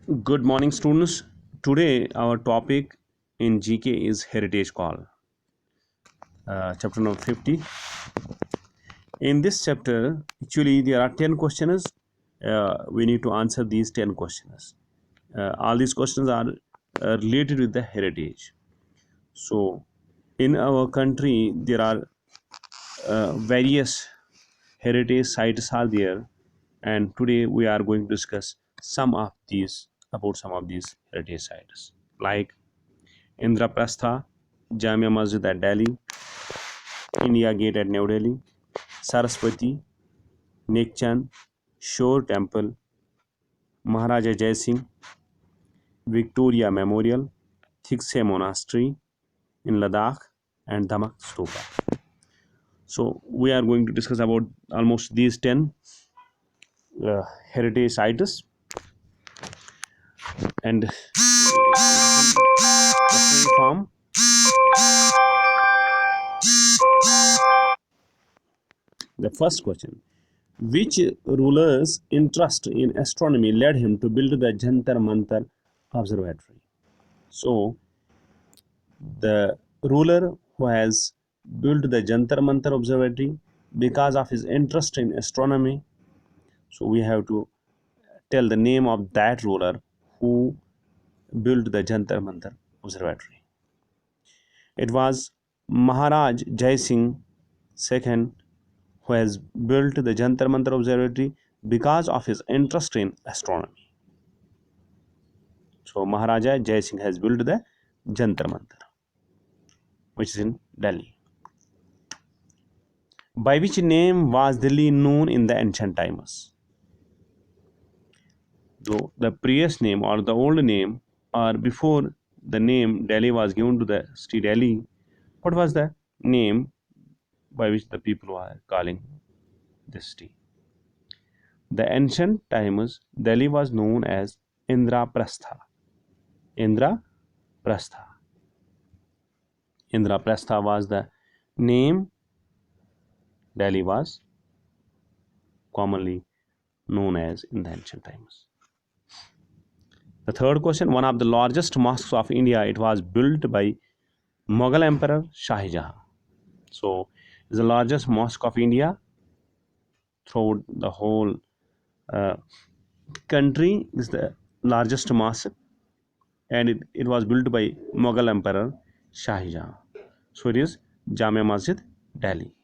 Good morning, students. Today, our topic in GK is Heritage Call, chapter number 50. In this chapter, actually, there are 10 questions. We need to answer these 10 questions. All these questions are related with the heritage. So, in our country, there are various heritage sites are there, and today we are going to discuss some of these heritage sites, like Indraprastha, Jamia Masjid at Delhi, India Gate at New Delhi, Saraswati, Nekchan, Shore Temple, Maharaja Jai Singh, Victoria Memorial, Thiksay Monastery in Ladakh, and Dhamak Stupa. So we are going to discuss about almost these 10 heritage sites, and form. The first question: which ruler's interest in astronomy led him to build the Jantar Mantar Observatory? So, the ruler who has built the Jantar Mantar Observatory because of his interest in astronomy. So, we have to tell the name of that ruler who built the Jantar Mantar Observatory. It was Maharaj Jai Singh II, who has built the Jantar Mantar Observatory because of his interest in astronomy. So Maharaja Jai Singh has built the Jantar Mantar, which is in Delhi. By which name was Delhi known in the ancient times? Though the previous name or the old name, or before the name Delhi was given to the city Delhi, what was the name by which the people were calling this city? The ancient times, Delhi was known as Indraprastha. Indraprastha. Indraprastha was the name Delhi was commonly known as in the ancient times. The third question: one of the largest mosques of India, it was built by Mughal Emperor Shah Jahan. So, it's the largest mosque of India throughout the whole uh, country. Is the largest mosque, and it was built by Mughal Emperor Shah Jahan. So, it is Jamia Masjid, Delhi.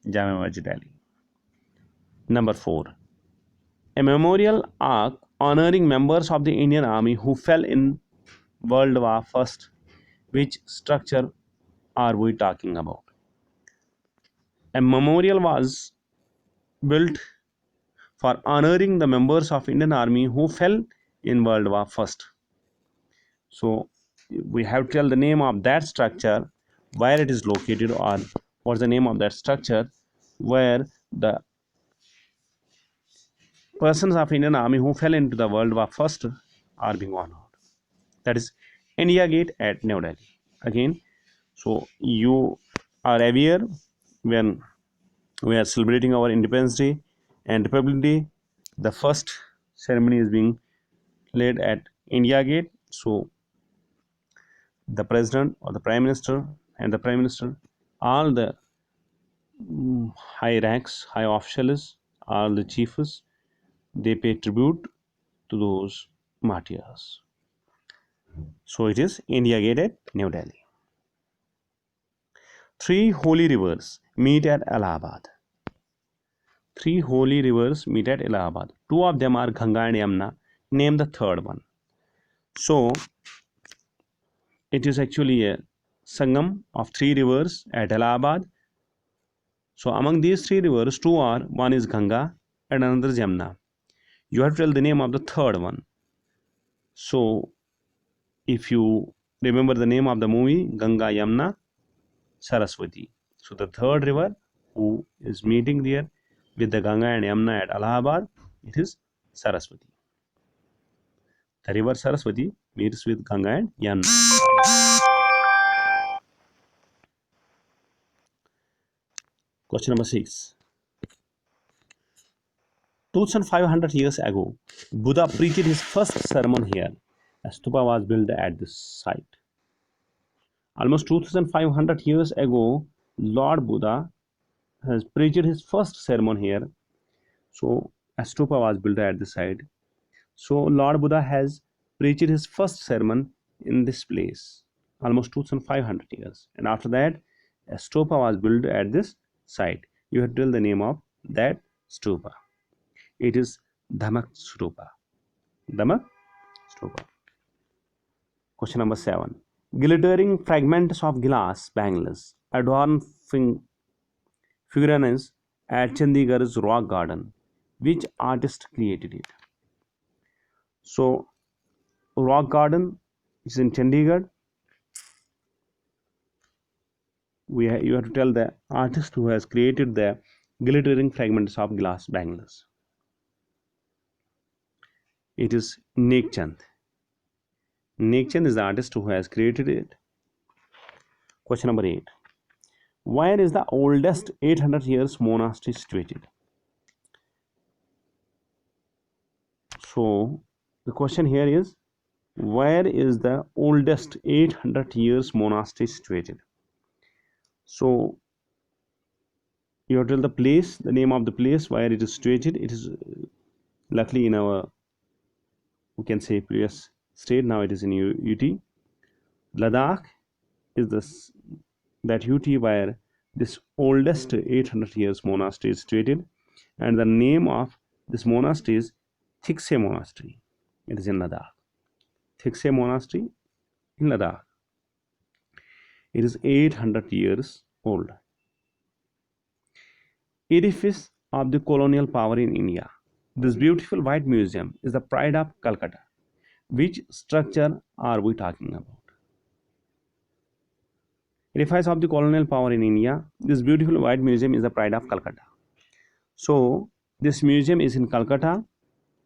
Jamia Masjid, Delhi. Number 4. A memorial arch honoring members of the Indian Army who fell in World War I. Which structure are we talking about? A memorial was built for honoring the members of Indian Army who fell in World War I. So we have to tell the name of that structure, where it is located, or what's the name of that structure where the persons of Indian Army who fell into the World War I are being honored. That is India Gate at New Delhi. Again, so you are aware, when we are celebrating our Independence Day and Republic Day, the first ceremony is being led at India Gate. So the president or the prime minister and the prime minister, all the high ranks, high officials, all the chiefs, they pay tribute to those martyrs. So it is India Gate at New Delhi. Three holy rivers meet at Allahabad. Three holy rivers meet at Allahabad. Two of them are Ganga and Yamuna. Name the third one. So it is actually a Sangam of three rivers at Allahabad. So among these three rivers, two are, one is Ganga and another is Yamuna. You have to tell the name of the third one. So if you remember the name of the movie, Ganga Yamuna Saraswati. So the third river who is meeting there with the Ganga and Yamuna at Allahabad, it is Saraswati. The river Saraswati meets with Ganga and Yamuna. Question number 6. 2500 years ago, Buddha preached his first sermon here. A stupa was built at this site. Almost 2500 years ago, Lord Buddha has preached his first sermon here. So, a stupa was built at the site. So, Lord Buddha has preached his first sermon in this place, almost 2500 years. And after that, a stupa was built at this site. You have to tell the name of that stupa. It is Dhamak Stupa. Dhamak Stupa. Question number 7. Glittering fragments of glass bangles adorn figurines at Chandigarh's rock garden. Which artist created it? So, rock garden is in Chandigarh. You have to tell the artist who has created the glittering fragments of glass bangles. It is Nek Chand. Nek Chand is the artist who has created it. Question number 8. Where is the oldest 800 years monastery situated? So, the question here is, where is the oldest 800 years monastery situated? So, you have to tell the place, the name of the place where it is situated. It is luckily in our, we can say, previous state. Now it is in UT. Ladakh is that UT where this oldest 800 years monastery is situated, and the name of this monastery is Thiksey Monastery. It is in Ladakh. Thiksey Monastery in Ladakh. It is 800 years old. Edifice of the colonial power in India. This beautiful white museum is the pride of Calcutta. Which structure are we talking about? Edifice of the colonial power in India. This beautiful white museum is the pride of Calcutta. So, this museum is in Calcutta.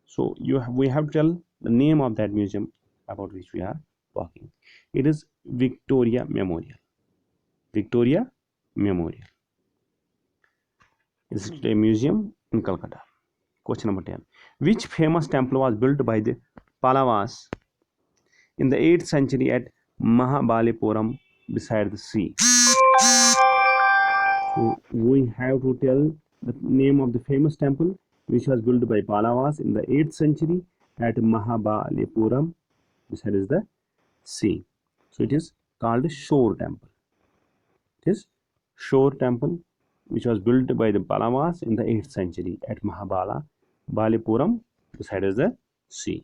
So, we have to tell the name of that museum about which we are talking. It is Victoria Memorial. Victoria Memorial. It is a museum in Calcutta. Question number 10. Which famous temple was built by the Pallavas in the 8th century at Mahabalipuram beside the sea? So we have to tell the name of the famous temple which was built by Pallavas in the 8th century at Mahabalipuram beside is the sea. So it is called Shore Temple. It is Shore Temple which was built by the Pallavas in the 8th century at Mahabalipuram beside is the sea.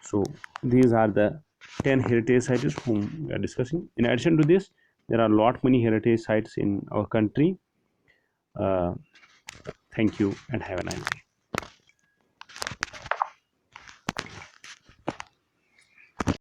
So these are the 10 heritage sites whom we are discussing. In addition to this, there are many heritage sites in our country. Thank you and have a nice day.